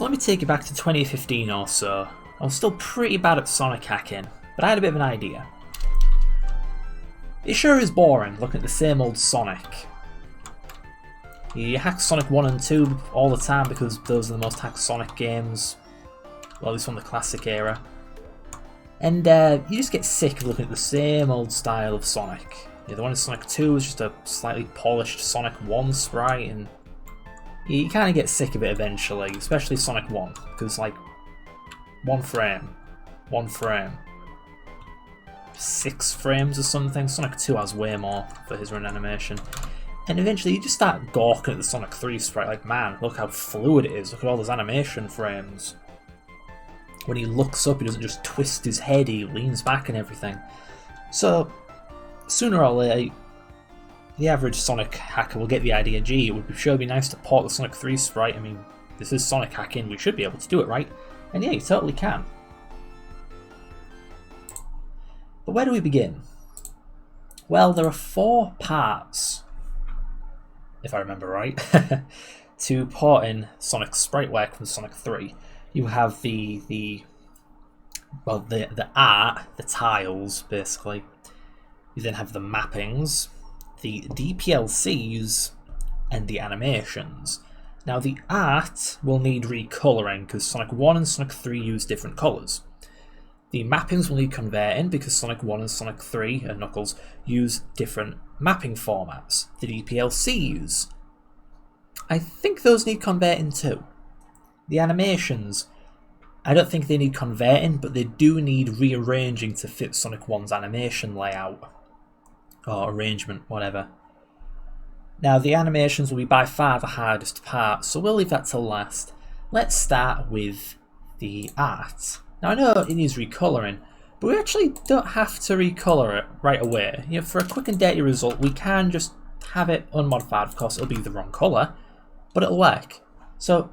So let me take you back to 2015 or so. I was still pretty bad at Sonic hacking, but I had a bit of an idea. It sure is boring looking at the same old Sonic. You hack Sonic 1 and 2 all the time because those are the most hacked Sonic games, well, at least from the classic era. And you just get sick of looking at the same old style of Sonic. Yeah, the one in Sonic 2 is just a slightly polished Sonic 1 sprite, and you kind of get sick of it eventually, especially Sonic 1, because like, one frame, 6 frames or something. Sonic 2 has way more for his run animation. And eventually you just start gawking at the Sonic 3 sprite, like, man, look how fluid it is, look at all those animation frames. When he looks up, he doesn't just twist his head, he leans back and everything. So, sooner or later, the average Sonic hacker will get the idea, gee, it would sure be nice to port the Sonic 3 sprite. I mean, this is Sonic hacking, we should be able to do it, right? And yeah, you totally can. But where do we begin? Well, there are 4 parts, if I remember right, to porting Sonic sprite work from Sonic 3. You have the art, the tiles, basically. You then have the mappings, the DPLCs, and the animations. Now the art will need recoloring because Sonic 1 and Sonic 3 use different colours. The mappings will need converting because Sonic 1 and Sonic 3 and Knuckles use different mapping formats. The DPLCs, I think those need converting too. The animations, I don't think they need converting, but they do need rearranging to fit Sonic 1's animation layout. Or arrangement, whatever. Now the animations will be by far the hardest part, so we'll leave that till last. Let's start with the art. Now I know it needs recoloring, but we actually don't have to recolor it right away. You know, for a quick and dirty result, we can just have it unmodified. Of course, it'll be the wrong colour, but it'll work. So,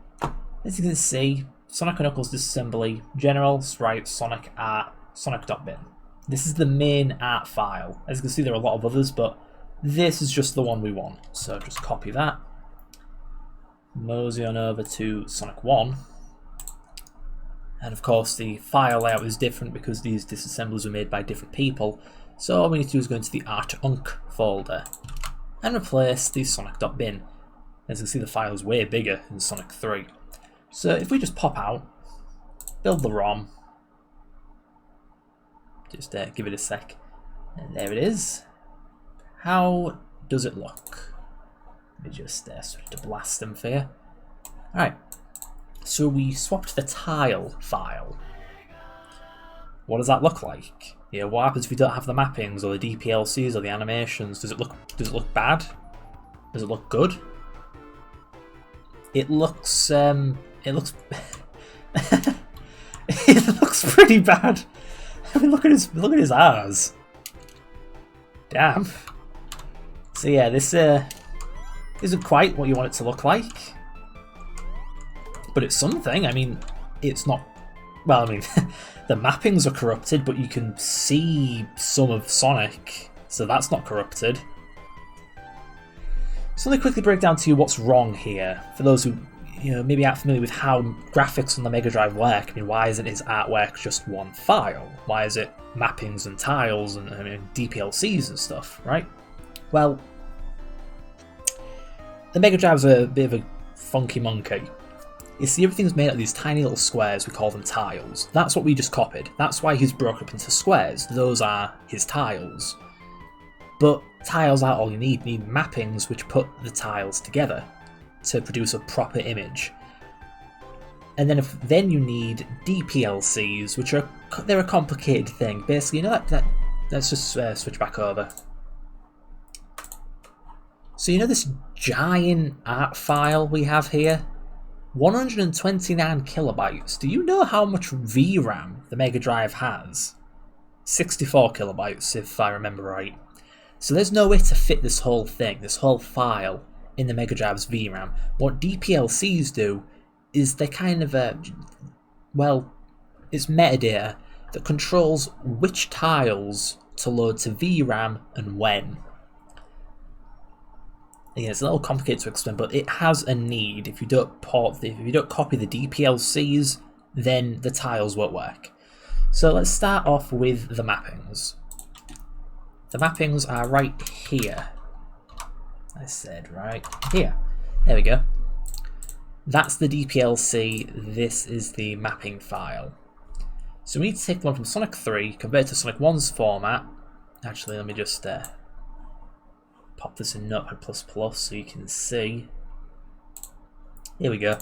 as you can see, Sonic & Knuckles Disassembly, General, Sprite, Sonic Art, Sonic.bin. This is the main art file. As you can see, there are a lot of others, but this is just the one we want. So just copy that, mosey on over to Sonic 1. And of course the file layout is different because these disassemblies were made by different people. So all we need to do is go into the art.unc folder and replace the Sonic.bin. As you can see, the file is way bigger in Sonic 3. So if we just pop out, build the ROM, just give it a sec, and there it is. How does it look? Let me just switch to BlastEm for you. Alright, so we swapped the tile file. What does that look like? Yeah, what happens if we don't have the mappings or the DPLCs or the animations? Does it look bad? Does it look good? It looks it looks pretty bad. I mean, look at his eyes. Damn. So yeah, this isn't quite what you want it to look like, but it's something. I mean, it's not. Well, I mean, the mappings are corrupted, but you can see some of Sonic, so that's not corrupted. So let me quickly break down to you what's wrong here for those who, you know, maybe aren't familiar with how graphics on the Mega Drive work. I mean, why isn't his artwork just one file? Why is it mappings and tiles and DPLCs and stuff, right? Well, the Mega Drive's a bit of a funky monkey. You see, everything's made out of these tiny little squares, we call them tiles. That's what we just copied. That's why he's broken up into squares. Those are his tiles. But tiles aren't all you need. You need mappings which put the tiles together to produce a proper image. And then you need DPLCs, which they're a complicated thing. Basically, you know let's just switch back over. So you know this giant art file we have here? 129 kilobytes. Do you know how much VRAM the Mega Drive has? 64 kilobytes, if I remember right. So there's no way to fit this whole thing, this whole file, in the Mega Drive's VRAM. What DPLCs do is they kind of, well, it's metadata that controls which tiles to load to VRAM and when. yeah, it's a little complicated to explain, but it has a need. If you don't copy the DPLCs, then the tiles won't work. So let's start off with the mappings. The mappings are right here. I said right here. There we go. That's the DPLC. This is the mapping file. So we need to take the one from Sonic 3, convert it to Sonic 1's format. Actually, let me just pop this in Notepad++ so you can see. Here we go.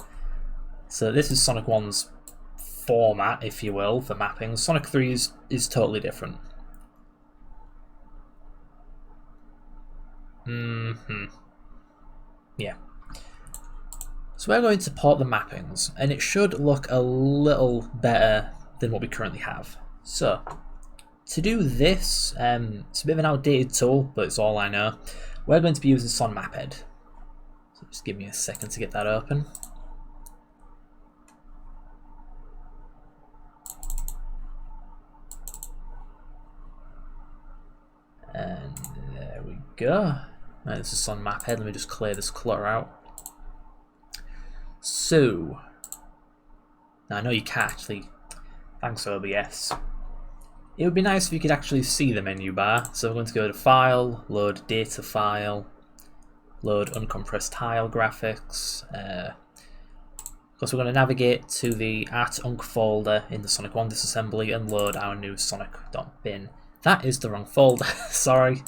So this is Sonic 1's format, if you will, for mapping. Sonic 3 is totally different. Yeah. So we're going to port the mappings, and it should look a little better than what we currently have. So, to do this, it's a bit of an outdated tool, but it's all I know. We're going to be using SonMapEd. So just give me a second to get that open. And there we go. Right, this is SonMapEd. Let me just clear this clutter out. So, now I know you can't actually, thanks OBS. It would be nice if you could actually see the menu bar. So we're going to go to File, Load Data File, Load Uncompressed Tile Graphics. Of course, we're going to navigate to the art.unc folder in the Sonic 1 disassembly and load our new sonic.bin. That is the wrong folder. Sorry.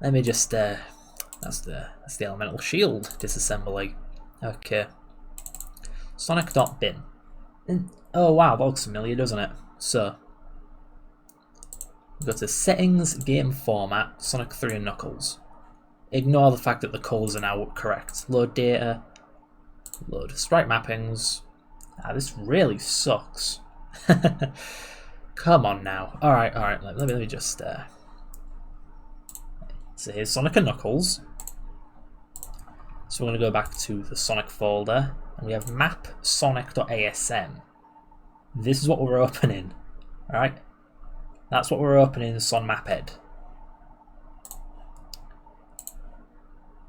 Let me just. That's the elemental shield disassembly. Okay. Sonic.bin. Oh wow, that looks familiar, doesn't it? So. Go to Settings, Game Format, Sonic 3 and Knuckles. Ignore the fact that the colours are now correct. Load data. Load sprite mappings. Ah, this really sucks. Come on now. Alright, let me just... So here's Sonic and Knuckles. So we're going to go back to the Sonic folder. And we have map sonic.asm. This is what we're opening. Alright? That's what we're opening in SonMapEd.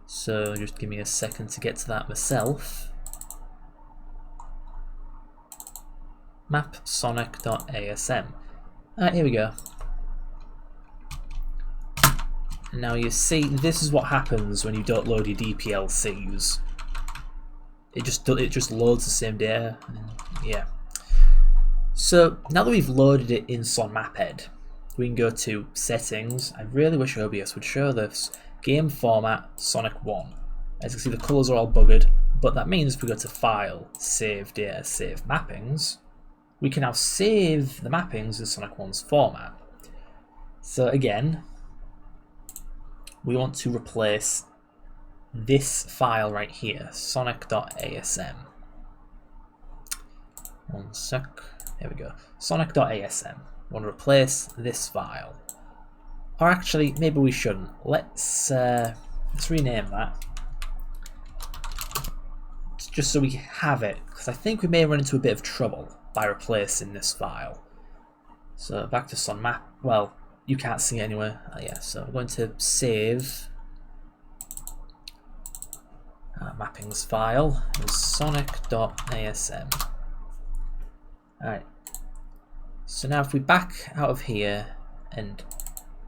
So just give me a second to get to that myself. Map sonic.asm. Alright, here we go. And now you see, this is what happens when you don't load your DPLCs. It just loads the same data. Yeah. So now that we've loaded it in SonMapEd, we can go to Settings. I really wish OBS would show this. Game Format, Sonic 1. As you can see, the colours are all buggered, but that means if we go to File, Save Data, Save Mappings, we can now save the mappings in Sonic 1's format. So again, we want to replace this file right here, sonic.asm. One sec. There we go. Sonic.asm. We want to replace this file. Or actually, maybe we shouldn't. Let's rename that. Just so we have it, because I think we may run into a bit of trouble by replacing this file. So back to SonMap. Well, you can't see it anywhere. Yeah, so we're going to save our mappings file as sonic.asm. Alright, so now if we back out of here and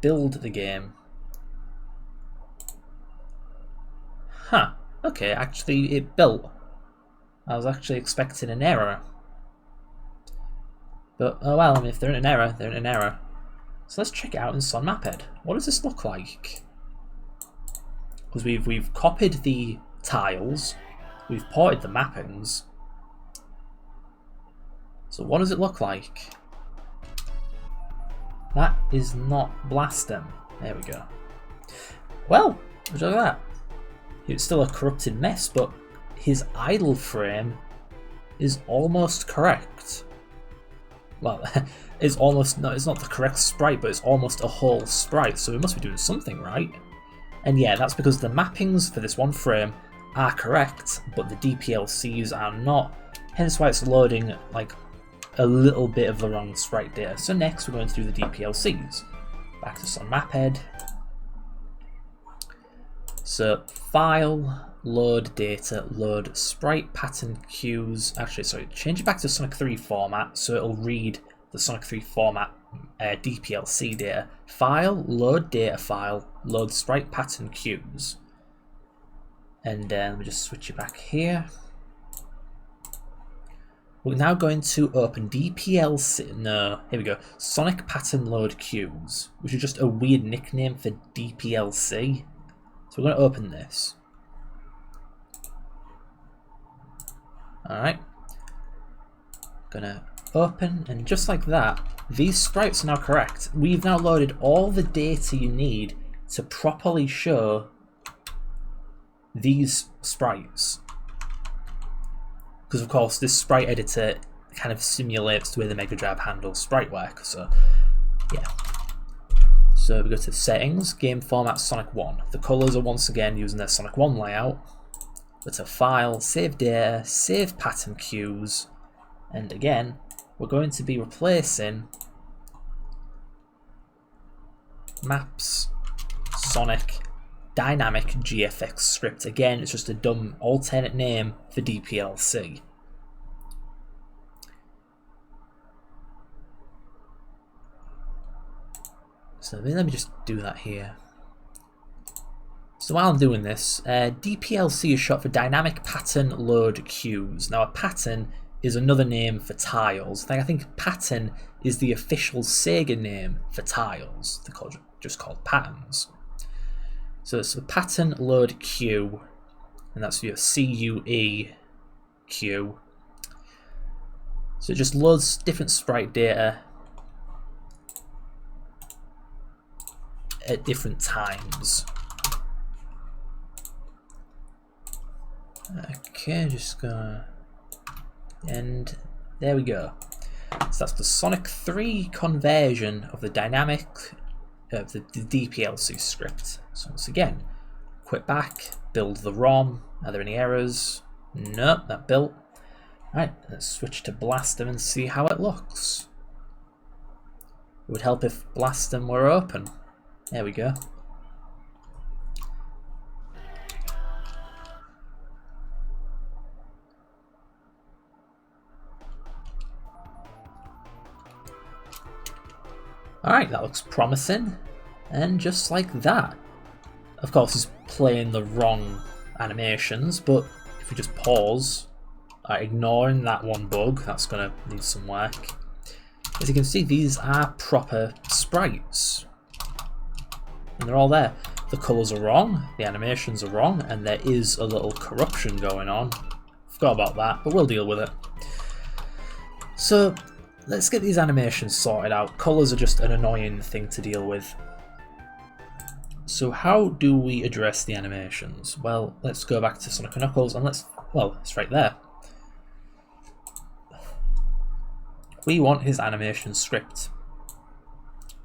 build the game. Huh, okay, actually it built. I was actually expecting an error. But, oh well, I mean, if they're in an error, they're in an error. So let's check it out in SonMapEd. What does this look like? Because we've copied the tiles, we've ported the mappings. So what does it look like? That is not BlastEm. There we go. Well, look at that. It's still a corrupted mess, but his idle frame is almost correct. Well, it's almost, no, it's not the correct sprite, but it's almost a whole sprite, so we must be doing something right. And yeah, that's because the mappings for this one frame are correct, but the DPLCs are not, hence why it's loading like a little bit of the wrong sprite data. So next we're going to do the DPLCs. Back to SonMapEd. So file, load data, load sprite pattern cues. Actually, sorry, change it back to Sonic 3 format so it'll read the Sonic 3 format DPLC data. File, load data file, load sprite pattern cues. And then let me just switch it back here. We're now going to open DPLC. No, here we go. Sonic pattern load cues, which is just a weird nickname for DPLC. So we're going to open this. Alright. Gonna open, and just like that, these sprites are now correct. We've now loaded all the data you need to properly show these sprites. Because of course this sprite editor kind of simulates the way the Mega Drive handles sprite work, so yeah. So we go to settings, game format Sonic 1. The colours are once again using their Sonic 1 layout. Go to file, save data, save pattern cues, and again we're going to be replacing maps Sonic dynamic GFX script. Again, it's just a dumb alternate name for DPLC. So let me just do that here. So while I'm doing this, DPLC is short for Dynamic Pattern Load Cues. Now a pattern is another name for tiles. I think pattern is the official Sega name for tiles. They're just called patterns. So it's a pattern load cue, and that's your CUE queue. So it just loads different sprite data at different times. Okay, just gonna and there we go. So that's the Sonic 3 conversion of the dynamic of the DPLC script. So once again, quit back, build the ROM. Are there any errors? Nope, that built. Right, let's switch to BlastEm and see how it looks. It would help if BlastEm were open. There we go. Alright, that looks promising. And just like that. Of course, he's playing the wrong animations, but if we just pause, ignoring that one bug, that's going to need some work. As you can see, these are proper sprites. And they're all there. The colours are wrong, the animations are wrong, and there is a little corruption going on. Forgot about that, but we'll deal with it. So, let's get these animations sorted out. Colours are just an annoying thing to deal with. So how do we address the animations? Well, let's go back to Sonic & Knuckles and it's right there. We want his animation script.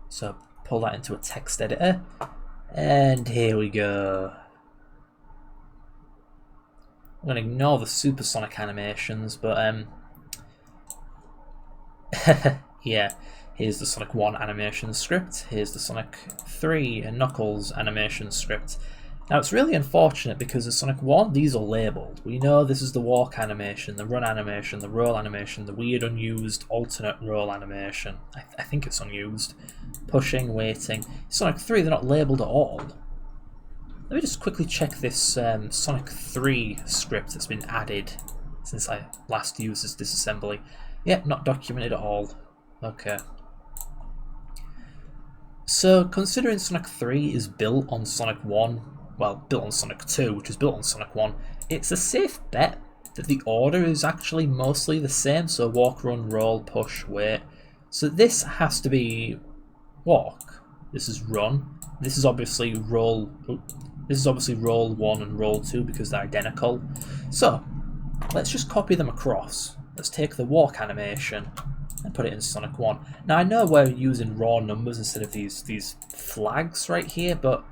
So pull that into a text editor, and here we go. I'm going to ignore the supersonic animations, but yeah, here's the Sonic 1 animation script, here's the Sonic 3 and Knuckles animation script. Now it's really unfortunate because in Sonic 1 these are labelled. We know this is the walk animation, the run animation, the roll animation, the weird unused alternate roll animation. I think it's unused. Pushing, waiting. Sonic 3 they're not labelled at all. Let me just quickly check this Sonic 3 script that's been added since I last used this disassembly. Yep, not documented at all. Okay. So, considering Sonic 3 is built on Sonic 1, well, built on Sonic 2, which is built on Sonic 1, it's a safe bet that the order is actually mostly the same, so walk, run, roll, push, wait. So this has to be walk, this is run, this is obviously roll 1 and roll 2 because they're identical. So, let's just copy them across. Let's take the walk animation and put it in Sonic 1. Now I know we're using raw numbers instead of these flags right here, but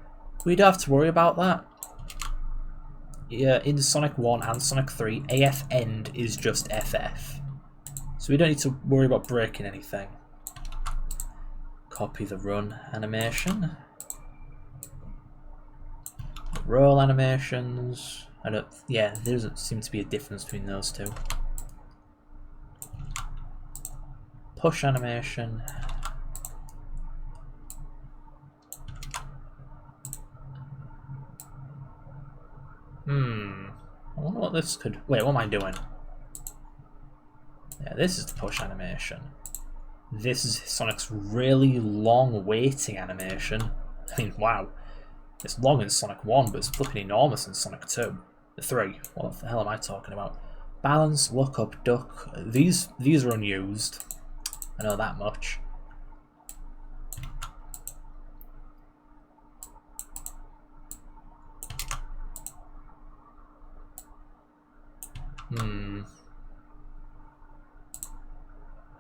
we don't have to worry about that. Yeah, in Sonic 1 and Sonic 3, AF end is just FF. So we don't need to worry about breaking anything. Copy the run animation. Roll animations. Yeah, there doesn't seem to be a difference between those two. Push animation. I wonder what this could... Wait, what am I doing? Yeah, this is the push animation. This is Sonic's really long waiting animation. I mean, wow. It's long in Sonic 1, but it's flipping enormous in Sonic 2. 3. What the hell am I talking about? Balance, look up, duck. These are unused. I know that much.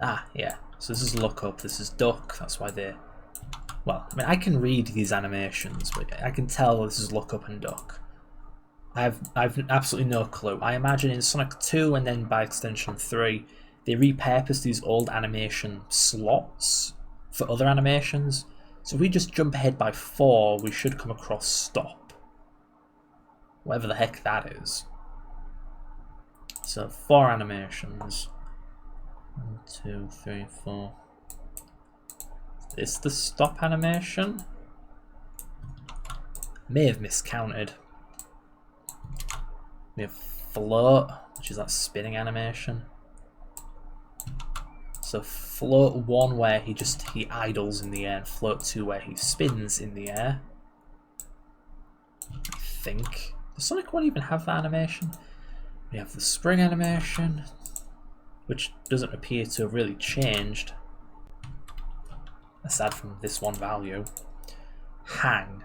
Ah, yeah. So this is look up, this is duck, that's why they're... Well, I mean, I can read these animations, but I can tell this is look up and duck. I've absolutely no clue. I imagine in Sonic 2 and then by extension 3, they repurpose these old animation slots for other animations. So if we just jump ahead by 4, we should come across stop. Whatever the heck that is. So 4 animations. 1, 2, 3, 4. Is the stop animation? May have miscounted. We have float, which is that spinning animation. So float 1 where he idles in the air, and float 2 where he spins in the air. I think. Does Sonic 1 even have that animation? We have the spring animation, which doesn't appear to have really changed, aside from this one value. Hang.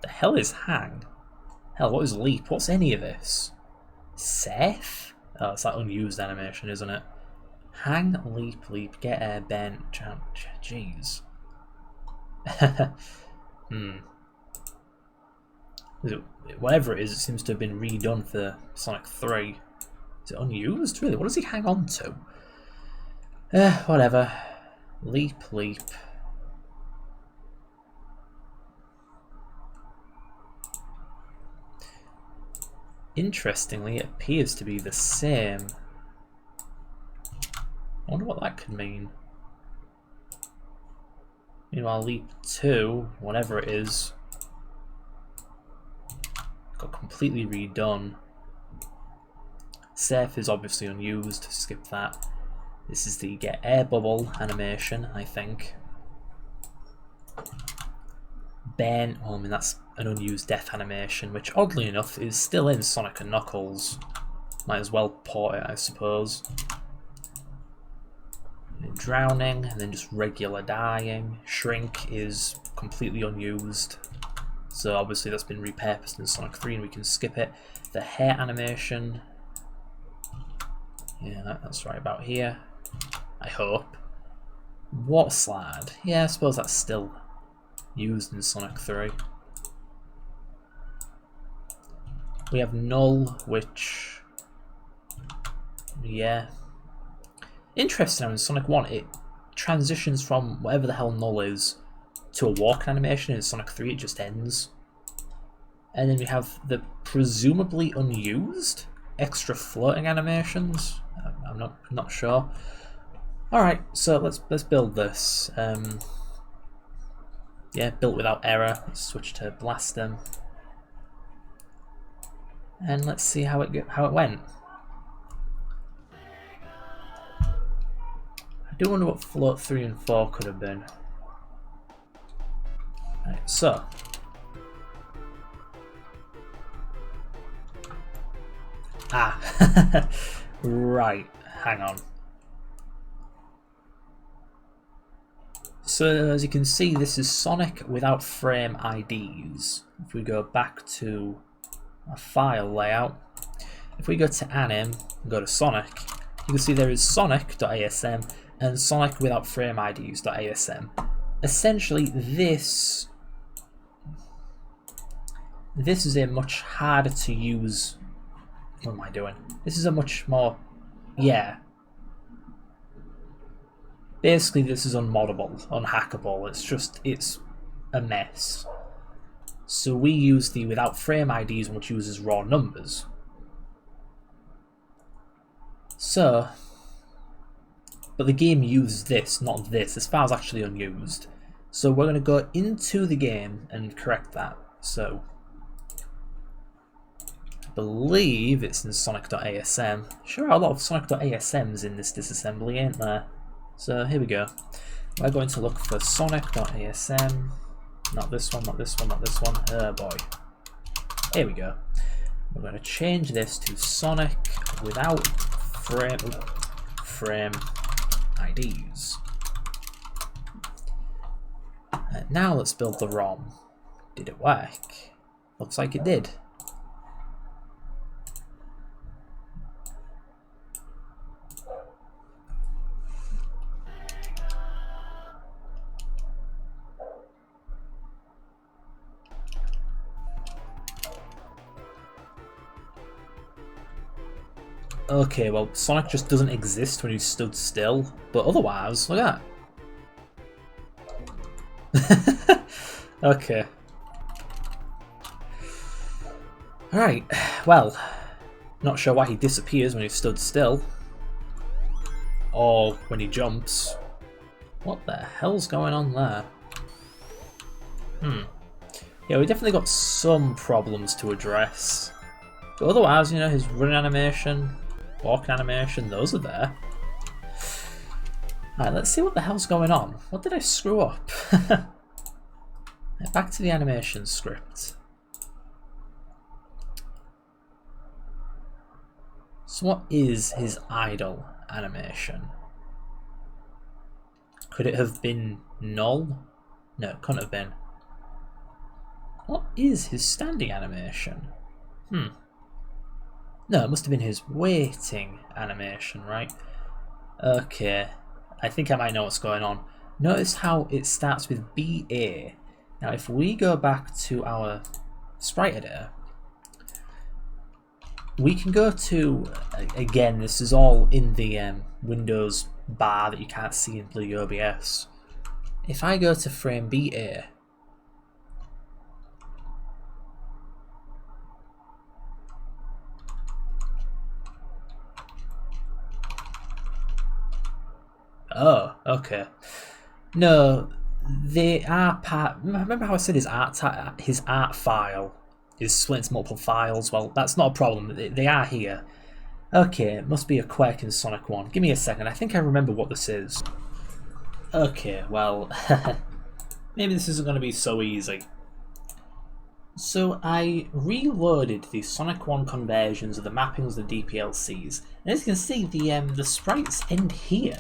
The hell is hang? Hell, what is leap? What's any of this? Seth? Oh, it's that unused animation, isn't it? Hang, leap, get air, bend, jump. Jeez. Whatever it is, it seems to have been redone for Sonic 3. Is it unused? Really? What does he hang on to? Whatever. Leap. Interestingly, it appears to be the same. I wonder what that could mean. Meanwhile, leap 2, whatever it is, got completely redone. Safe is obviously unused, skip that. This is the get air bubble animation, I think. Ben, well, I mean that's an unused death animation, which oddly enough is still in Sonic and Knuckles. Might as well port it, I suppose. Drowning, and then just regular dying. Shrink is completely unused, so obviously that's been repurposed in Sonic 3 and we can skip it. The hair animation, yeah, that's right about here, I hope. Water slide, yeah, I suppose that's still used in Sonic 3. We have null, which, yeah, interesting. In Sonic 1 it transitions from whatever the hell null is to a walk animation. In Sonic 3 it just ends. And then we have the presumably unused extra floating animations. I'm not sure. Alright, so let's build this. Yeah, built without error. Let's switch to BlastEm. And let's see how it went. I do wonder what float 3 and 4 could have been. Right, so right, hang on. So as you can see, this is Sonic without frame IDs. If we go back to our file layout, if we go to anim and go to Sonic, you can see there is Sonic.asm and Sonic without frame IDs.asm. Essentially, this is a much harder to use. What am I doing? This is a much more, yeah. Basically, this is unmoddable, unhackable. It's a mess. So we use the without frame IDs, which uses raw numbers. So, but the game used this, not this. This file's actually unused. So we're going to go into the game and correct that. So, I believe it's in Sonic.asm. Sure, a lot of Sonic.asms in this disassembly, ain't there? So here we go. We're going to look for Sonic.asm. Not this one, not this one, not this one. Oh boy. Here we go. We're going to change this to Sonic without frame IDs. And now let's build the ROM. Did it work? Looks like it did. Okay, well, Sonic just doesn't exist when he's stood still, but otherwise, look at that. Okay. Alright, well, not sure why he disappears when he stood still. Or when he jumps. What the hell's going on there? Yeah, we definitely got some problems to address. But otherwise, you know, his running animation, walking animation, those are there. Alright, let's see what the hell's going on. What did I screw up? Back to the animation script. So what is his idle animation? Could it have been null? No, it couldn't have been. What is his standing animation? No, it must have been his waiting animation, right? Okay, I think I might know what's going on. Notice how it starts with BA. Now if we go back to our sprite editor, we can go to, again, this is all in the Windows bar that you can't see in Blue OBS. If I go to frame BA, oh, okay. No, they are part. Remember how I said his art file is split into multiple files? Well, that's not a problem. They are here. Okay, it must be a quirk in Sonic 1. Give me a second. I think I remember what this is. Okay, well, maybe this isn't going to be so easy. So I reloaded the Sonic 1 conversions of the mappings of the DPLCs, and as you can see, the sprites end here.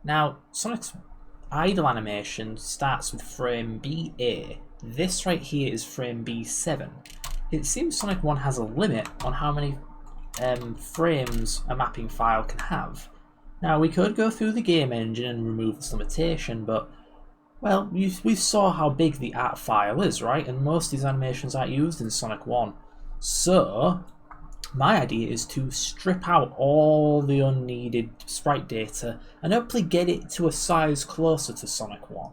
Now, Sonic's idle animation starts with frame BA. This right here is frame B7. It seems Sonic 1 has a limit on how many frames a mapping file can have. Now, we could go through the game engine and remove this limitation, but, well, we saw how big the art file is, right? And most of these animations aren't used in Sonic 1. So, my idea is to strip out all the unneeded sprite data and hopefully get it to a size closer to Sonic 1.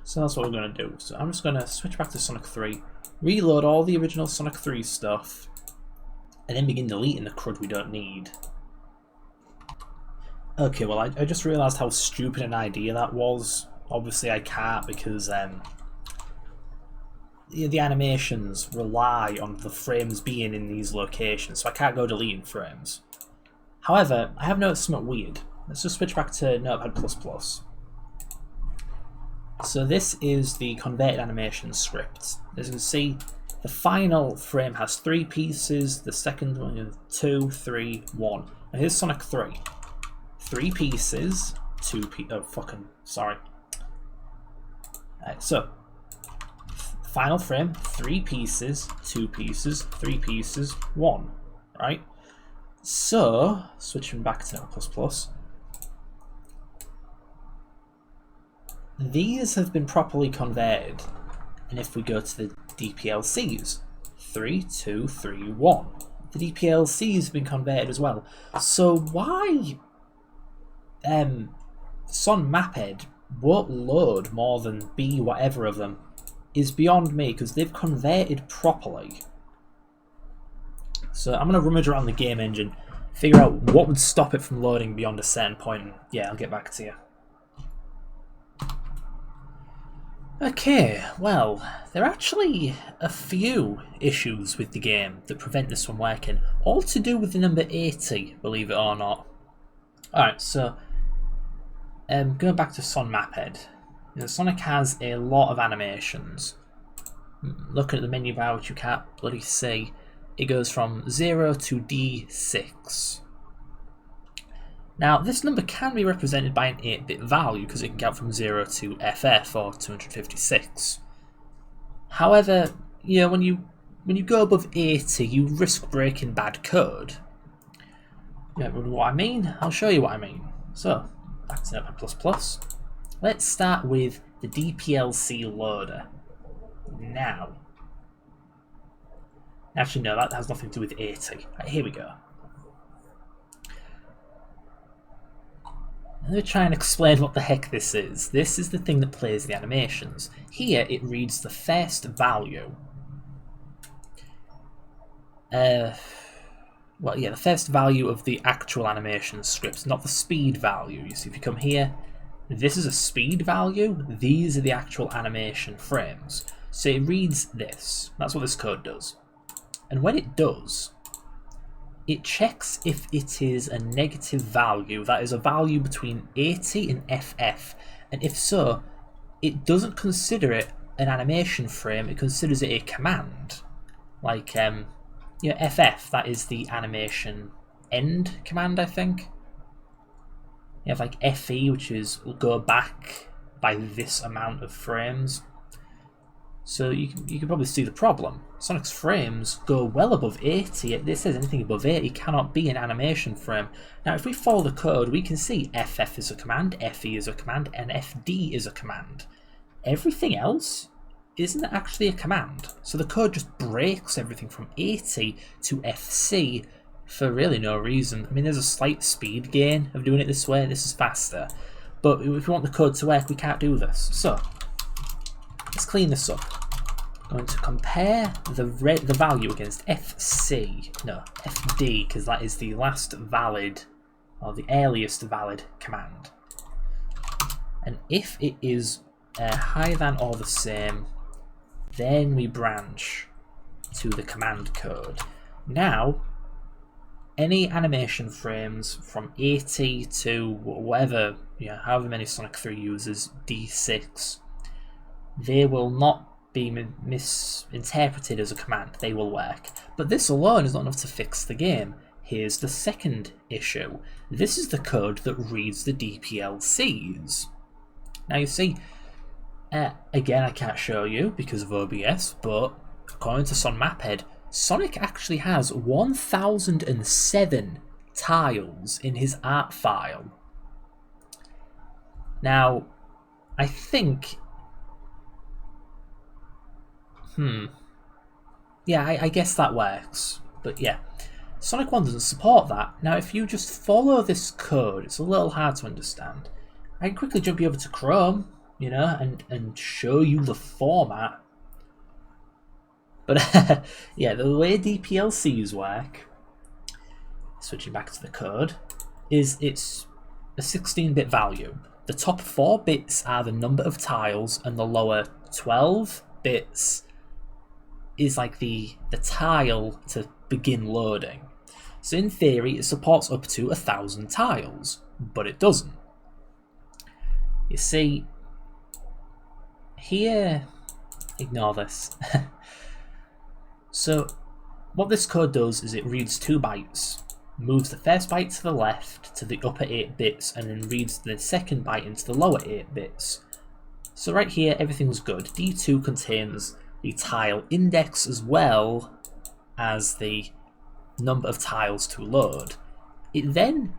So that's what we're going to do. So I'm just going to switch back to Sonic 3, reload all the original Sonic 3 stuff, and then begin deleting the crud we don't need. Okay, well I just realised how stupid an idea that was. Obviously I can't because the animations rely on the frames being in these locations, so I can't go deleting frames. However, I have noticed something weird. Let's just switch back to Notepad++. So this is the converted animation script. As you can see, the final frame has 3 pieces, the second one is 2, 3, 1. And here's Sonic 3. 3 pieces, 2 pieces, oh fucking, sorry. So, final frame, 3 pieces, 2 pieces, 3 pieces, 1, right? So, switching back to Notepad++, these have been properly converted, and if we go to the DPLCs, 3, 2, 3, 1, the DPLCs have been converted as well. So why SonMapEd won't load more than B whatever of them is beyond me, because they've converted properly. So I'm going to rummage around the game engine, figure out what would stop it from loading beyond a certain point, and yeah, I'll get back to you. Okay, well, there are actually a few issues with the game that prevent this from working, all to do with the number 80, believe it or not. Alright, so going back to SonMapEd, Sonic has a lot of animations. Looking at the menu bar, which you can't bloody see, it goes from 0 to D6. Now, this number can be represented by an 8-bit value because it can count from 0 to FF or 256. However, when you go above 80, you risk breaking bad code. What I mean? I'll show you what I mean. So, back to Notepad++. Let's start with the DPLC loader. Now. Actually, no, that has nothing to do with 80. Right, here we go. Let me try and explain what the heck this is. This is the thing that plays the animations. Here, it reads the first value. The first value of the actual animation script, not the speed value. You see, if you come here, this is a speed value. These are the actual animation frames. So it reads this. That's what this code does. And when it does, it checks if it is a negative value, that is a value between 80 and FF, and if so, it doesn't consider it an animation frame, it considers it a command. Like, FF, that is the animation end command, I think. You have like FE, which is will go back by this amount of frames. So you can probably see the problem. Sonic's frames go well above 80. It says anything above 80 cannot be an animation frame. Now if we follow the code, we can see FF is a command, FE is a command, and FD is a command. Everything else isn't actually a command. So the code just breaks everything from 80 to FC for really no reason. I mean, there's a slight speed gain of doing it this way. This is faster. But if we want the code to work, we can't do this. So let's clean this up. I'm going to compare the value against FD, because that is the last valid, or the earliest valid command. And if it is higher than or the same, then we branch to the command code. Now, any animation frames from 80 to whatever, however many Sonic 3 uses, D6, they will not be misinterpreted as a command. They will work. But this alone is not enough to fix the game. Here's the second issue. This is the code that reads the DPLCs. Now you see, again I can't show you because of OBS, but according to SonMapEd, Sonic actually has 1007 tiles in his art file. Now, I think yeah, I guess that works. But yeah, Sonic 1 doesn't support that. Now, if you just follow this code, it's a little hard to understand. I can quickly jump you over to Chrome, and show you the format. But yeah, the way DPLCs work, switching back to the code, is it's a 16-bit value. The top 4 bits are the number of tiles, and the lower 12 bits is like the tile to begin loading. So in theory, it supports up to 1,000 tiles, but it doesn't. You see, here, ignore this. So what this code does is it reads 2 bytes, moves the first byte to the left to the upper 8 bits, and then reads the second byte into the lower 8 bits. So right here, everything's good. D2 contains the tile index as well as the number of tiles to load. It then,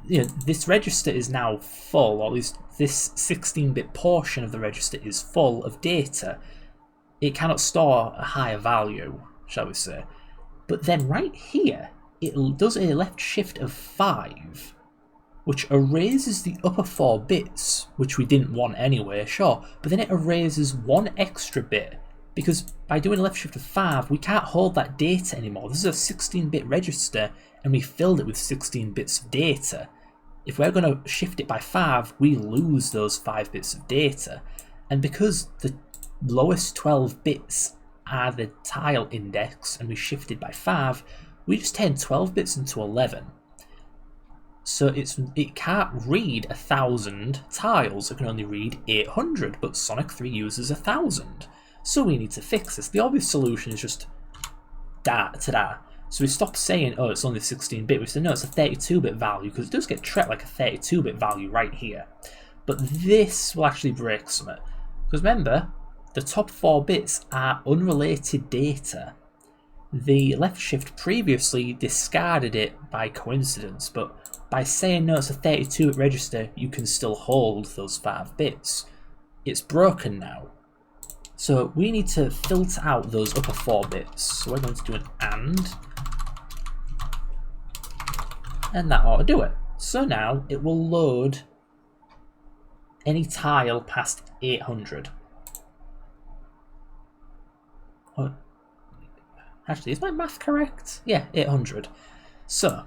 this register is now full, or at least this 16-bit portion of the register is full of data. It cannot store a higher value, shall we say. But then right here, it does a left shift of 5. which erases the upper 4 bits, which we didn't want anyway, sure, but then it erases one extra bit, because by doing left shift of 5, we can't hold that data anymore. This is a 16-bit register, and we filled it with 16 bits of data. If we're going to shift it by 5, we lose those 5 bits of data. And because the lowest 12 bits are the tile index, and we shifted by 5, we just turned 12 bits into 11. So it can't read 1,000 tiles, it can only read 800, but Sonic 3 uses 1,000. So we need to fix this. The obvious solution is just ta-da. So we stop saying, oh, it's only 16-bit. We say, no, it's a 32-bit value, because it does get treated like a 32-bit value right here. But this will actually break something. Because remember, the top 4 bits are unrelated data. The left shift previously discarded it by coincidence, but by saying, no, it's a 32-bit register, you can still hold those 5 bits. It's broken now. So we need to filter out those upper 4 bits. So we're going to do an and that ought to do it. So now it will load any tile past 800. Oh, actually, is my math correct? Yeah, 800. So,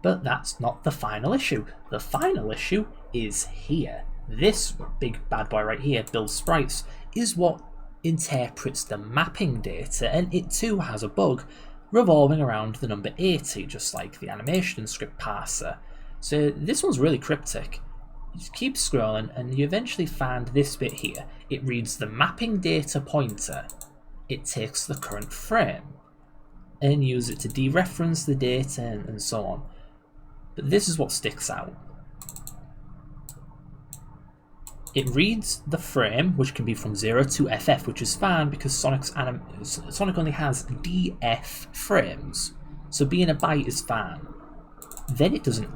but that's not the final issue. The final issue is here. This big bad boy right here, build sprites, is what interprets the mapping data, and it too has a bug revolving around the number 80, just like the animation script parser. So this one's really cryptic. You just keep scrolling and you eventually find this bit here. It reads the mapping data pointer. It takes the current frame and uses it to dereference the data and so on. But this is what sticks out. It reads the frame, which can be from 0 to FF, which is fine because Sonic only has DF frames, so being a byte is fine. Then it doesn't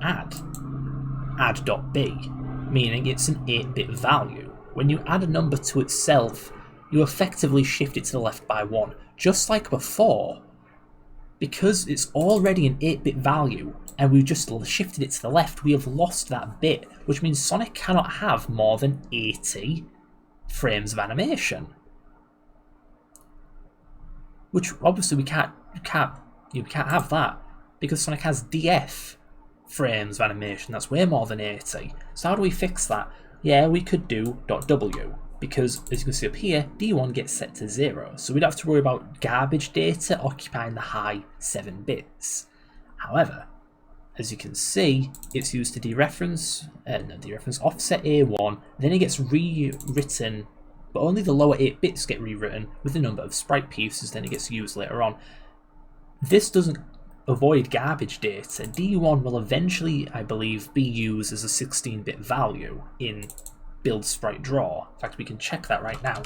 add.b, meaning it's an 8-bit value. When you add a number to itself, you effectively shift it to the left by 1, just like before. Because it's already an 8-bit value, and we've just shifted it to the left, we have lost that bit, which means Sonic cannot have more than 80 frames of animation. Which obviously we can't have that, because Sonic has DF frames of animation, that's way more than 80. So how do we fix that? Yeah, we could do .w, because as you can see up here, D1 gets set to 0, so we don't have to worry about garbage data occupying the high 7 bits. However, as you can see, it's used to dereference offset A1, then it gets rewritten, but only the lower 8 bits get rewritten with the number of sprite pieces, then it gets used later on. This doesn't avoid garbage data. D1 will eventually, I believe, be used as a 16-bit value in build sprite draw. In fact, we can check that right now.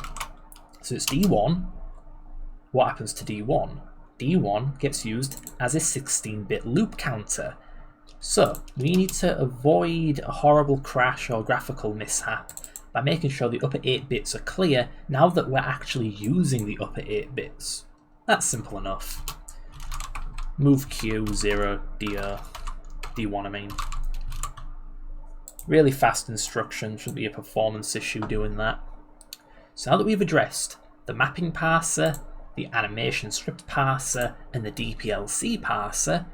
So it's D1. What happens to D1? D1 gets used as a 16-bit loop counter. So we need to avoid a horrible crash or graphical mishap by making sure the upper 8 bits are clear now that we're actually using the upper 8 bits. That's simple enough. Move Q, 0, D1 I mean. Really fast instruction, shouldn't be a performance issue doing that. So now that we've addressed the mapping parser, the animation script parser, and the DPLC parser,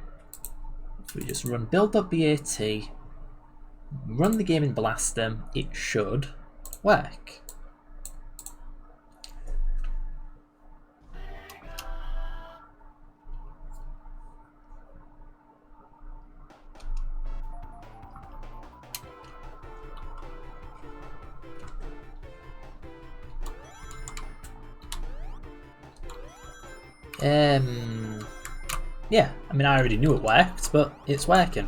if we just run build.bat, run the game in BlastEm, it should work. Yeah, I mean I already knew it worked, but it's working.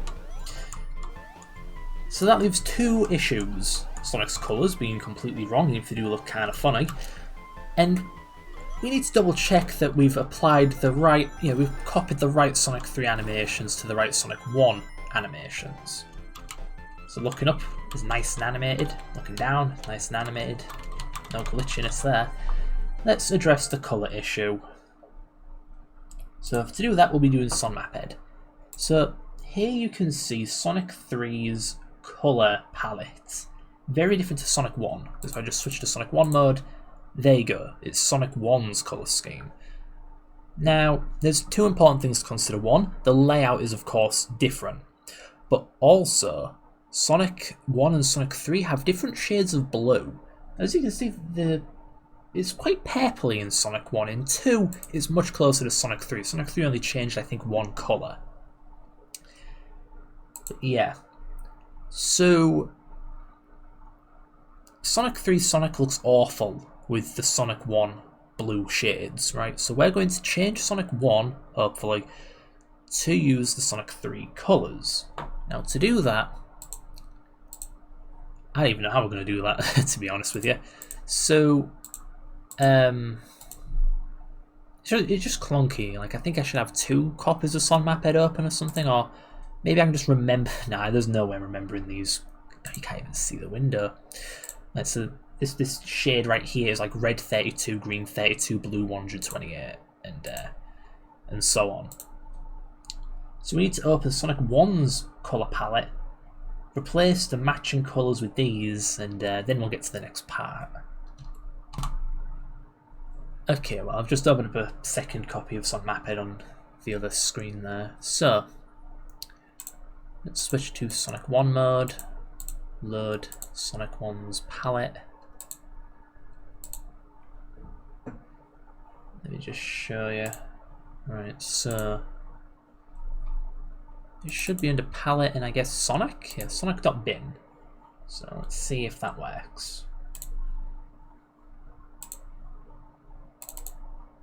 So that leaves 2 issues. Sonic's colours being completely wrong, even if they do look kind of funny. And we need to double check that we've applied the right, we've copied the right Sonic 3 animations to the right Sonic 1 animations. So looking up is nice and animated, looking down, nice and animated, no glitchiness there. Let's address the colour issue. So to do that, we'll be doing SonMapEd. So here you can see Sonic 3's colour palette. Very different to Sonic 1. If I just switch to Sonic 1 mode, there you go. It's Sonic 1's colour scheme. Now, there's two important things to consider. One, the layout is of course different. But also, Sonic 1 and Sonic 3 have different shades of blue. As you can see, it's quite purpley in Sonic 1. In 2, it's much closer to Sonic 3. Sonic 3 only changed, I think, one colour. But yeah. So, Sonic 3 Sonic looks awful with the Sonic 1 blue shades, right? So we're going to change Sonic 1, hopefully, to use the Sonic 3 colours. Now to do that, I don't even know how we're going to do that, to be honest with you. So, it's just clunky. Like, I think I should have 2 copies of SonMapEd open or something, or maybe I can just remember. Nah, there's no way I'm remembering these. You can't even see the window. Like, so this shade right here is like red 32, green 32, blue 128, and so on. So we need to open Sonic 1's colour palette, replace the matching colours with these, and then we'll get to the next part. Okay, well, I've just opened up a second copy of SonMapEd on the other screen there. So, let's switch to Sonic 1 mode, load Sonic 1's palette. Let me just show you. Right, so it should be under palette and I guess Sonic? Yeah, Sonic.bin. So let's see if that works.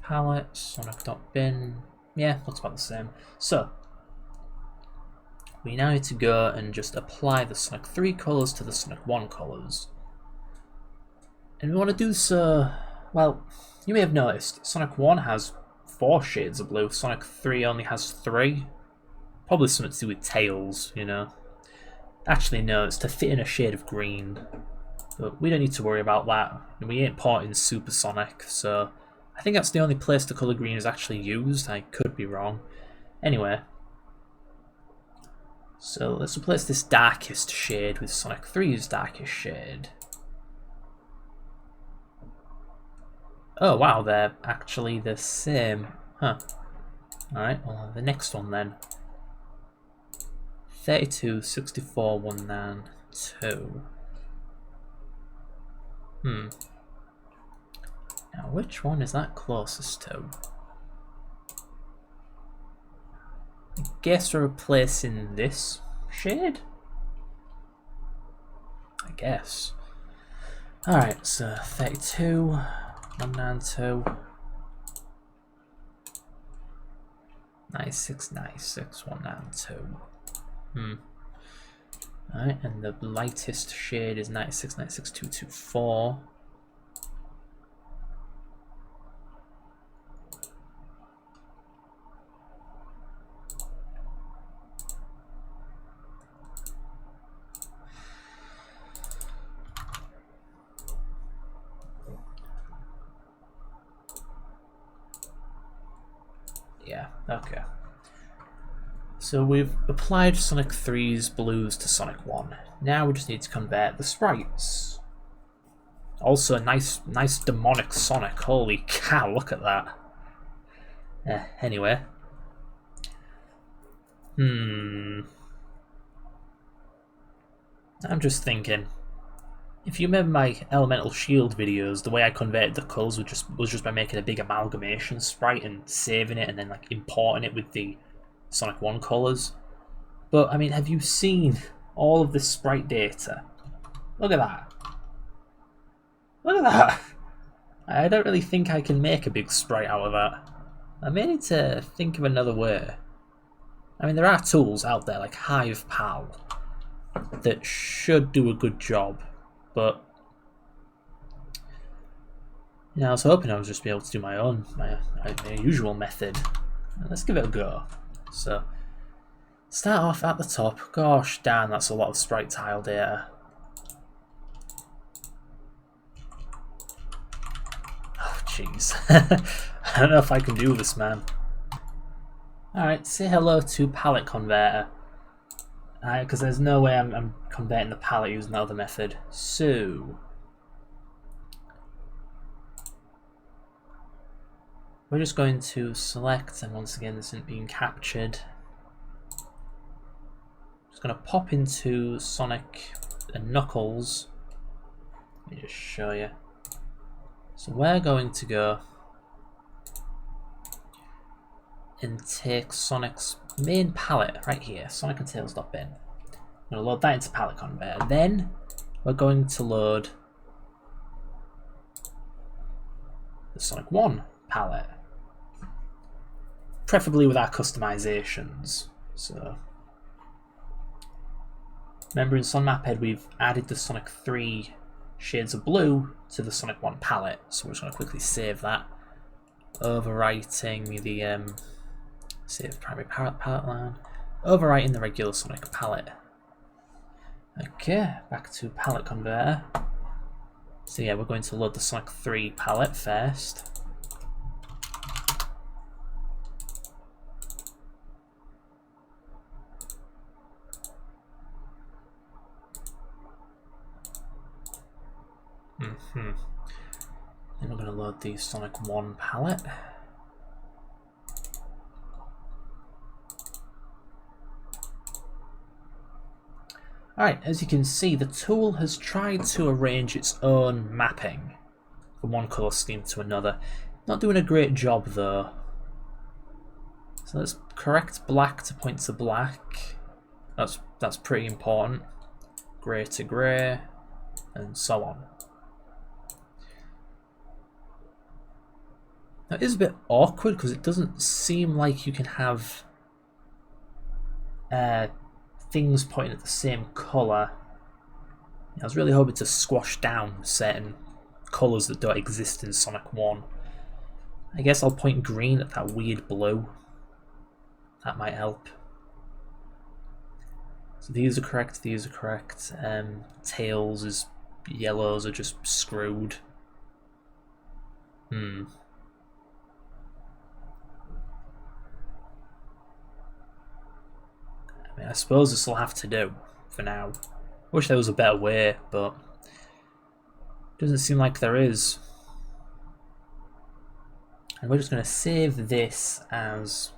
Palette, Sonic.bin. Yeah, looks about the same. So we now need to go and just apply the Sonic 3 colours to the Sonic 1 colours. And we want to do so, well, you may have noticed, Sonic 1 has 4 shades of blue, Sonic 3 only has 3. Probably something to do with tails, you know. Actually, no, it's to fit in a shade of green. But we don't need to worry about that. We ain't porting Super Sonic, so I think that's the only place the colour green is actually used. I could be wrong. Anyway. So let's replace this darkest shade with Sonic 3's darkest shade. Oh wow, they're actually the same. Huh. Alright, well, the next one then. 32, 64, 192. Now, which one is that closest to? I guess we're replacing this shade? I guess. Alright, so 32, 192. 96, 96, 192. Alright, and the lightest shade is 96, 96, 224. Yeah, okay. So we've applied Sonic 3's blues to Sonic 1. Now we just need to convert the sprites. Also, nice demonic Sonic. Holy cow, look at that. Anyway. I'm just thinking. If you remember my Elemental Shield videos, the way I converted the colours was just by making a big amalgamation sprite and saving it and then like importing it with the Sonic 1 colours. But I mean, have you seen all of this sprite data? Look at that. Look at that. I don't really think I can make a big sprite out of that. I may need to think of another way. I mean, there are tools out there like HivePal that should do a good job. But you know, I was hoping I would just be able to do my usual method. Let's give it a go. So start off at the top. Gosh damn, that's a lot of sprite tile data. Oh jeez. I don't know if I can do this, man. Alright, say hello to palette converter. Because there's no way I'm converting the palette using the other method. So we're just going to select, and once again this isn't being captured. Just going to pop into Sonic and Knuckles. Let me just show you. So we're going to go and take Sonic's main palette right here, Sonic and Tails.bin. I'm going to load that into palette converter. Then we're going to load the Sonic 1 palette, preferably with our customizations. So remember, in SonMapEd we've added the Sonic 3 shades of blue to the Sonic 1 palette, so we're just going to quickly save that, overwriting the save primary palette line, overwriting the regular Sonic palette. Okay, back to palette converter. So yeah, we're going to load the Sonic 3 palette first. Then we're going to load the Sonic 1 palette. Alright, as you can see, the tool has tried to arrange its own mapping from one colour scheme to another. Not doing a great job though. So let's correct black to point to black. That's pretty important. Grey to grey, and so on. Now it is a bit awkward because it doesn't seem like you can have things pointing at the same colour. I was really hoping to squash down certain colours that don't exist in Sonic 1. I guess I'll point green at that weird blue. That might help. So these are correct, these are correct. Tails is yellows are just screwed. I mean, I suppose this will have to do for now. Wish there was a better way, but doesn't seem like there is. And we're just going to save this as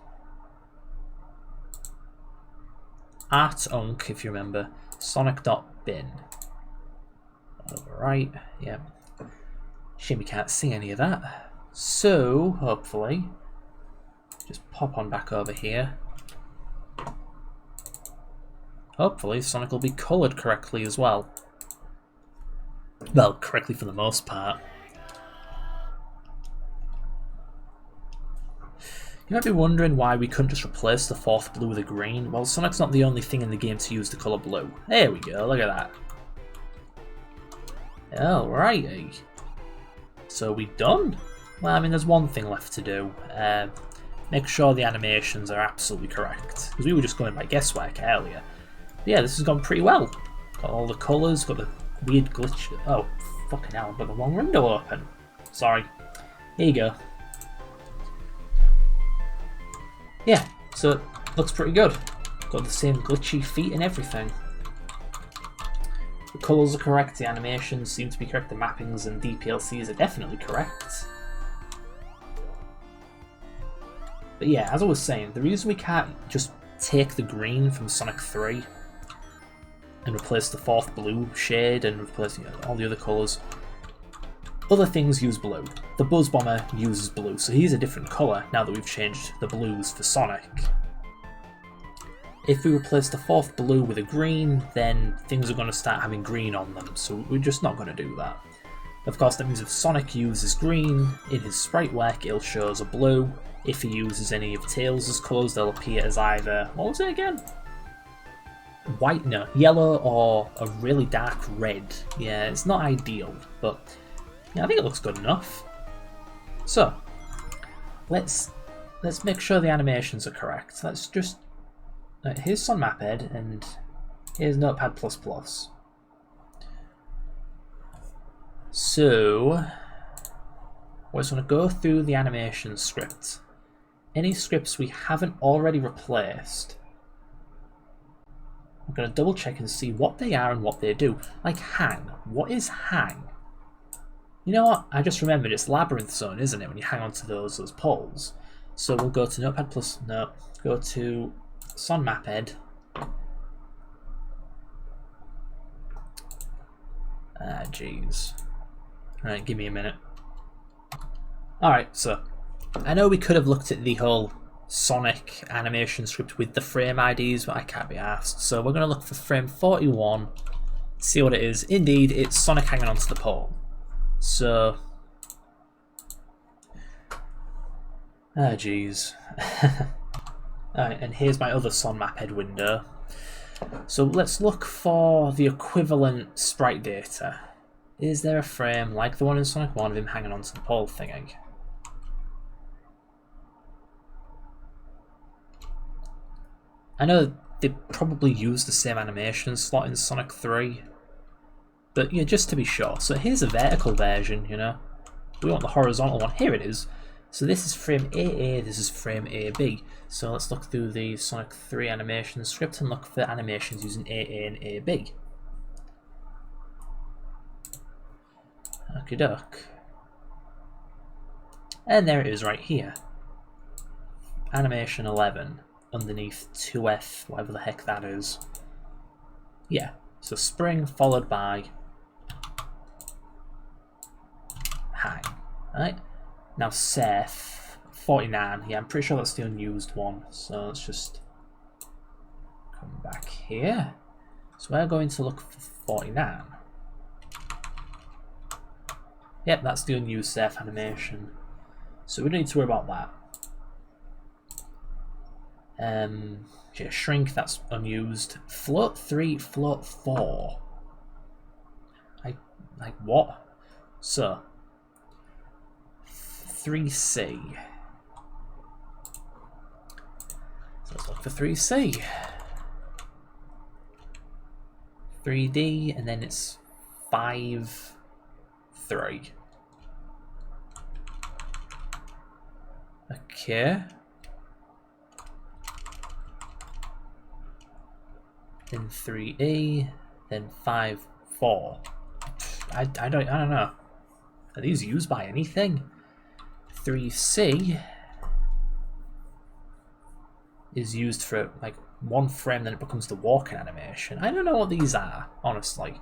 artunc, if you remember, sonic.bin. Right, yeah. Shame we can't see any of that. So, hopefully, just pop on back over here. Hopefully Sonic will be coloured correctly as well. Well, correctly for the most part. You might be wondering why we couldn't just replace the fourth blue with a green. Well, Sonic's not the only thing in the game to use the colour blue. There we go, look at that. Alrighty. So we done? Well, I mean, there's one thing left to do. Make sure the animations are absolutely correct. Because we were just going by guesswork earlier. But yeah, this has gone pretty well. Got all the colours, got the weird glitch. Oh, fucking hell, I've got the wrong window open. Sorry. Here you go. Yeah, so it looks pretty good. Got the same glitchy feet and everything. The colours are correct, the animations seem to be correct, the mappings and DPLCs are definitely correct. But yeah, as I was saying, the reason we can't just take the green from Sonic 3 and replace the fourth blue shade and replace all the other colours, other things use blue. The Buzz Bomber uses blue, so he's a different colour now that we've changed the blues for Sonic. If we replace the fourth blue with a green, then things are going to start having green on them, so we're just not going to do that. Of course, that means if Sonic uses green in his sprite work, it'll show as a blue. If he uses any of Tails' colours, they'll appear as either, what was it again? White, no, yellow or a really dark red. Yeah, it's not ideal, but yeah, I think it looks good enough. So, let's make sure the animations are correct. Let's just, here's SonMapEd and here's Notepad++. So, we're just going to go through the animation script. Any scripts we haven't already replaced, I'm going to double check and see what they are and what they do. Like hang. What is hang? You know what? I just remembered it's labyrinth zone, isn't it? When you hang onto those poles. So we'll go to Notepad plus. No. Go to SonMapEd. Jeez. Alright, give me a minute. Alright, so I know we could have looked at the whole Sonic animation script with the frame IDs, but I can't be asked. So we're going to look for frame 41, see what it is. Indeed, it's Sonic hanging onto the pole. So, jeez. Alright, and here's my other SonMapEd window. So let's look for the equivalent sprite data. Is there a frame like the one in Sonic 1 of him hanging onto the pole thingy? I know they probably use the same animation slot in Sonic 3, but yeah, just to be sure. So here's a vertical version, you know. We want the horizontal one. Here it is. So this is frame AA, this is frame AB. So let's look through the Sonic 3 animation script and look for animations using AA and AB. Okie doke. And there it is right here. Animation 11 underneath 2F, whatever the heck that is. Yeah, so spring followed by hang. Right? Now Seth, 49. Yeah, I'm pretty sure that's the unused one. So let's just come back here. So we're going to look for 49. Yep, that's the unused Seth animation. So we don't need to worry about that. Yeah, shrink, that's unused. Float 3, float 4. Like what? So 3C. So let's look for 3C. 3D, and then it's 5, 3. Okay. Then 3E, then 5, 4. I don't know. Are these used by anything? 3C is used for like one frame, then it becomes the walking animation. I don't know what these are, honestly.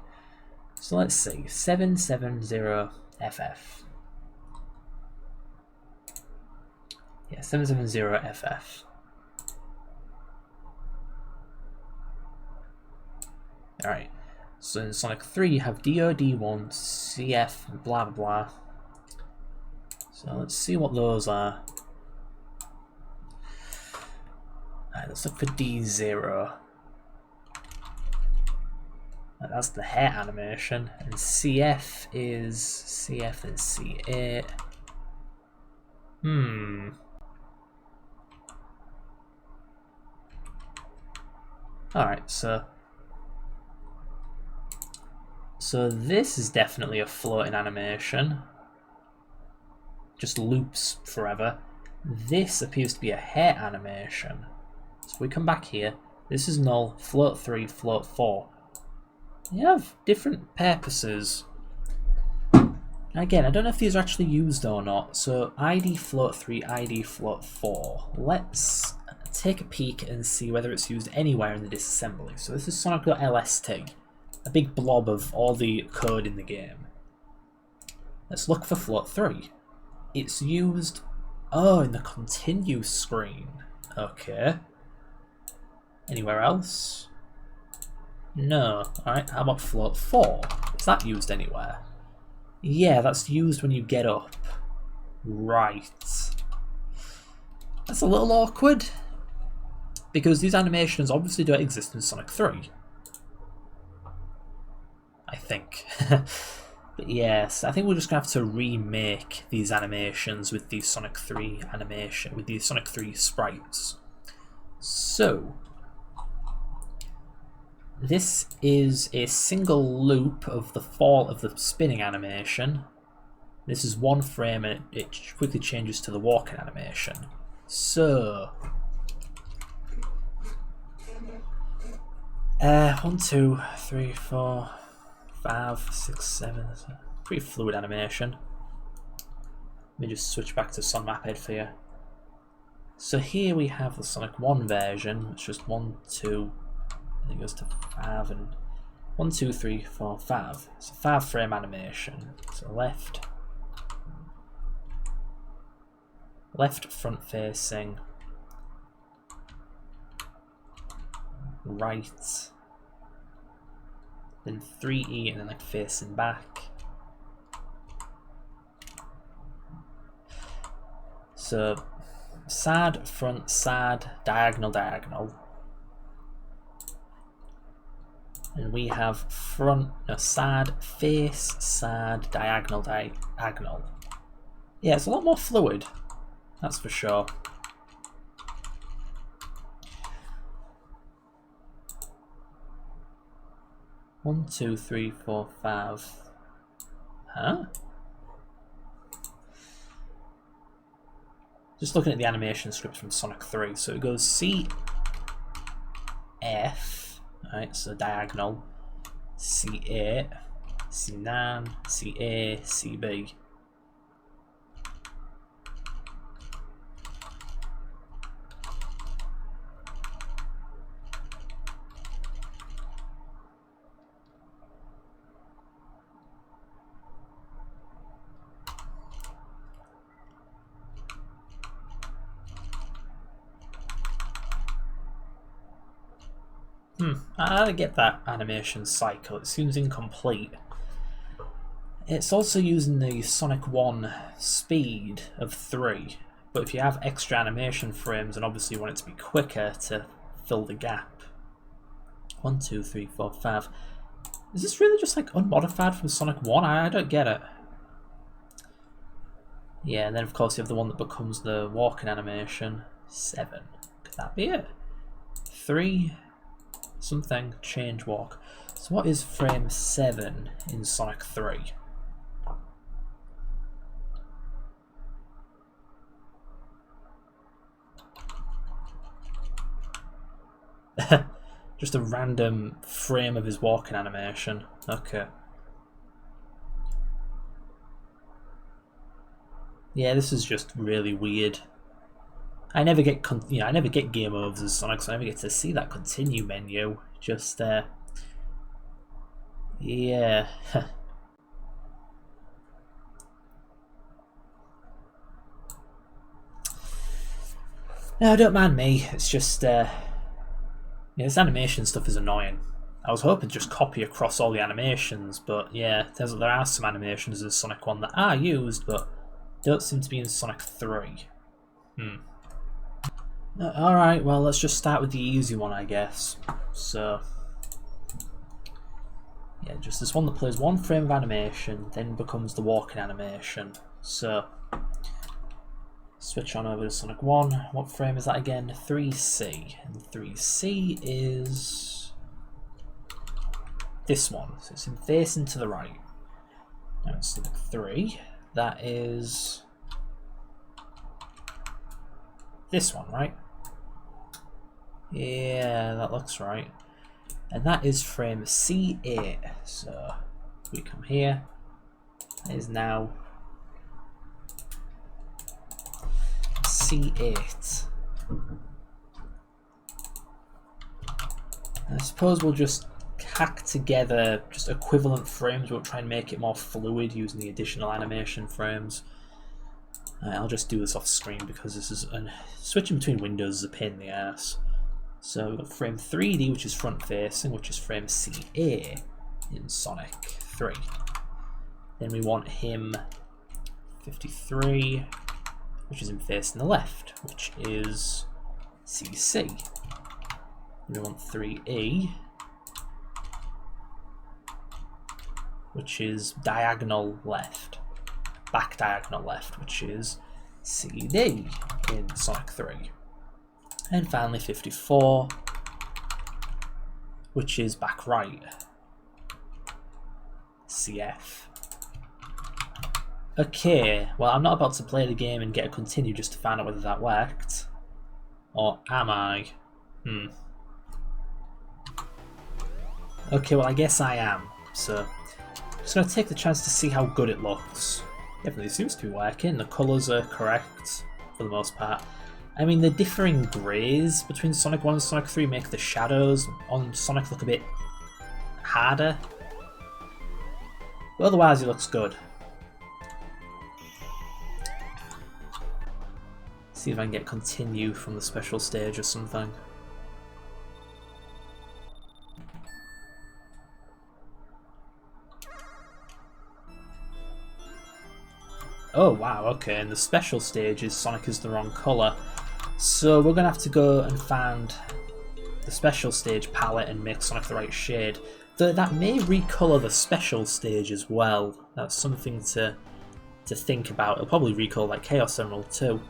So let's see. 770FF. Yeah, 770FF. Alright, so in Sonic 3 you have DOD1, CF, blah blah blah. So let's see what those are. Alright, let's look for D0. That's the hair animation. And CF is CF and C8. Alright, so this is definitely a floating animation. Just loops forever. This appears to be a hair animation. So we come back here. This is null, float 3, float 4. You have different purposes. Again, I don't know if these are actually used or not. So ID float 3, ID float 4. Let's take a peek and see whether it's used anywhere in the disassembly. So this is Sonic.lst. A big blob of all the code in the game. Let's look for float 3. It's used, in the continue screen. Okay. Anywhere else? No. Alright, how about float 4? Is that used anywhere? Yeah, that's used when you get up. Right. That's a little awkward. Because these animations obviously don't exist in Sonic 3. I think. But yes, I think we're just gonna have to remake these animations with the Sonic 3 animation, with the Sonic 3 sprites. So this is a single loop of the fall of the spinning animation. This is one frame and it quickly changes to the walking animation. So 1, 2, 3, 4, 5, 6, 7. That's a pretty fluid animation. Let me just switch back to SonMapEd for you. So here we have the Sonic 1 version. It's just 1, 2, I think it goes to 5 and 1, 2, 3, 4, 5. It's a 5-frame animation. So left front facing, right, then 3E and then like facing back. So sad, front, sad, diagonal, diagonal. And we have front, no, sad, face, sad, diagonal, diagonal. Yeah, it's a lot more fluid, that's for sure. One, 2, 3, 4, 5. Huh? Just looking at the animation script from Sonic 3. So it goes C, F, right, so diagonal, C8, C9, CA, CB. I don't get that animation cycle, it seems incomplete. It's also using the Sonic 1 speed of 3, but if you have extra animation frames and obviously you want it to be quicker to fill the gap. 1, 2, 3, 4, 5. Is this really just like unmodified from Sonic 1? I don't get it. Yeah, and then of course you have the one that becomes the walking animation. 7. Could that be it? 3... something, change walk. So what is frame 7 in Sonic 3? Just a random frame of his walking animation. Okay. Yeah, this is just really weird. I never get I never get game overs as Sonic, so I never get to see that continue menu. Just yeah. No, don't mind me. It's just yeah, this animation stuff is annoying. I was hoping to just copy across all the animations, but yeah, there are some animations in Sonic 1 that are used, but don't seem to be in Sonic 3. Alright, well, let's just start with the easy one, I guess. So, yeah, just this one that plays one frame of animation, then becomes the walking animation. So, switch on over to Sonic 1. What frame is that again? 3C. And 3C is this one. So it's facing to the right. Now it's Sonic 3. That is this one, right? Yeah, that looks right. And that is frame C8. So we come here. That is now C8. I suppose we'll just hack together just equivalent frames. We'll try and make it more fluid using the additional animation frames. I'll just do this off screen because this is switching between windows is a pain in the ass. So we've got frame 3D, which is front facing, which is frame CA in Sonic 3. Then we want him 53, which is him facing the left, which is CC. And we want 3E, which is diagonal left, back diagonal left, which is CD in Sonic 3. And finally 54, which is back right, CF. Okay, well, I'm not about to play the game and get a continue just to find out whether that worked. Or am I? Okay, well I guess I am. So, just going to take the chance to see how good it looks. Definitely seems to be working. The colours are correct for the most part. I mean, the differing greys between Sonic 1 and Sonic 3 make the shadows on Sonic look a bit harder. But otherwise, it looks good. See if I can get continue from the special stage or something. Oh wow, okay, and the special stage is Sonic is the wrong colour. So we're going to have to go and find the special stage palette and make Sonic the right shade. Though that may recolour the special stage as well. That's something to think about. It'll probably recolour like Chaos Emerald too.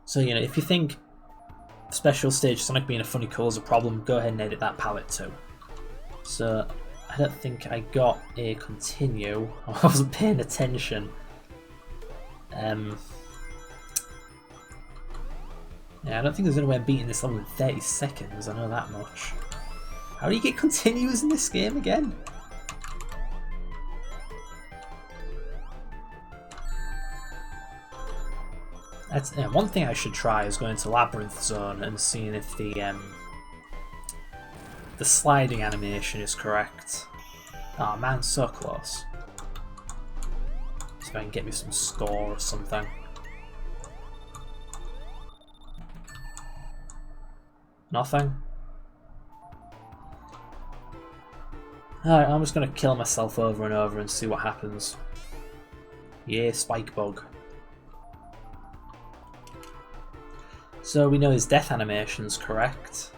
So, you know, if you think special stage Sonic being a funny colour is a problem, go ahead and edit that palette too. So, I don't think I got a continue. I wasn't paying attention. Yeah, I don't think there's any way of beating this level in 30 seconds, I know that much. How do you get continues in this game again? That's one thing I should try is going to Labyrinth Zone and seeing if the sliding animation is correct. Oh man, so close. See if I can get me some score or something. Nothing? Alright, I'm just going to kill myself over and over and see what happens. Yeah, spike bug. So we know his death animation's correct.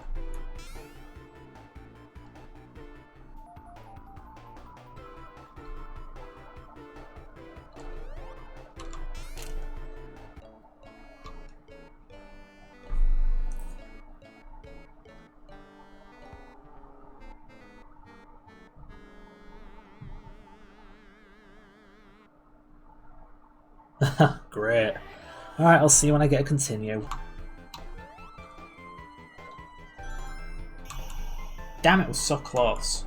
Great. Alright, I'll see you when I get a continue. Damn, it was so close.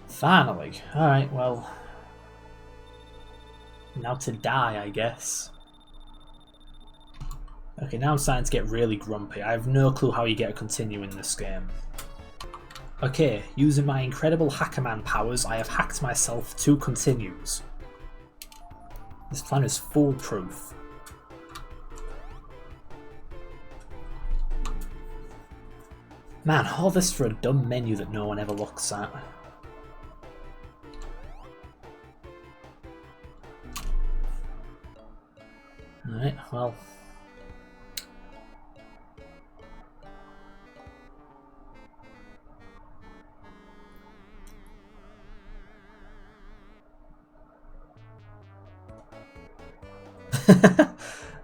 Finally. Alright, well. Now to die, I guess. Okay, now I'm starting to get really grumpy. I have no clue how you get a continue in this game. Okay, using my incredible Hackerman powers, I have hacked myself 2 continues. This plan is foolproof. Man, all this for a dumb menu that no one ever looks at. Alright, well.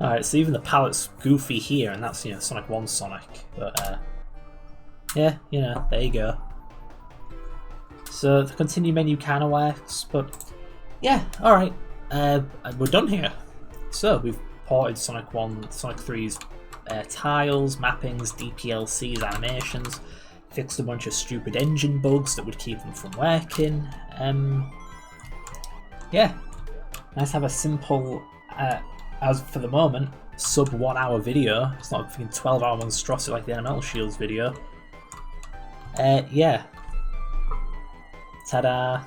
Alright, so even the palette's goofy here, and that's, you know, Sonic 1 Sonic. But, yeah, you know, there you go. So the continue menu kind of works, but yeah, alright. We're done here. So we've ported Sonic 1, Sonic 3's tiles, mappings, DPLCs, animations, fixed a bunch of stupid engine bugs that would keep them from working. Yeah, nice to have a simple, as for the moment, sub 1 hour video. It's not a freaking 12-hour monstrosity like the NML Shields video. Yeah. Ta-da!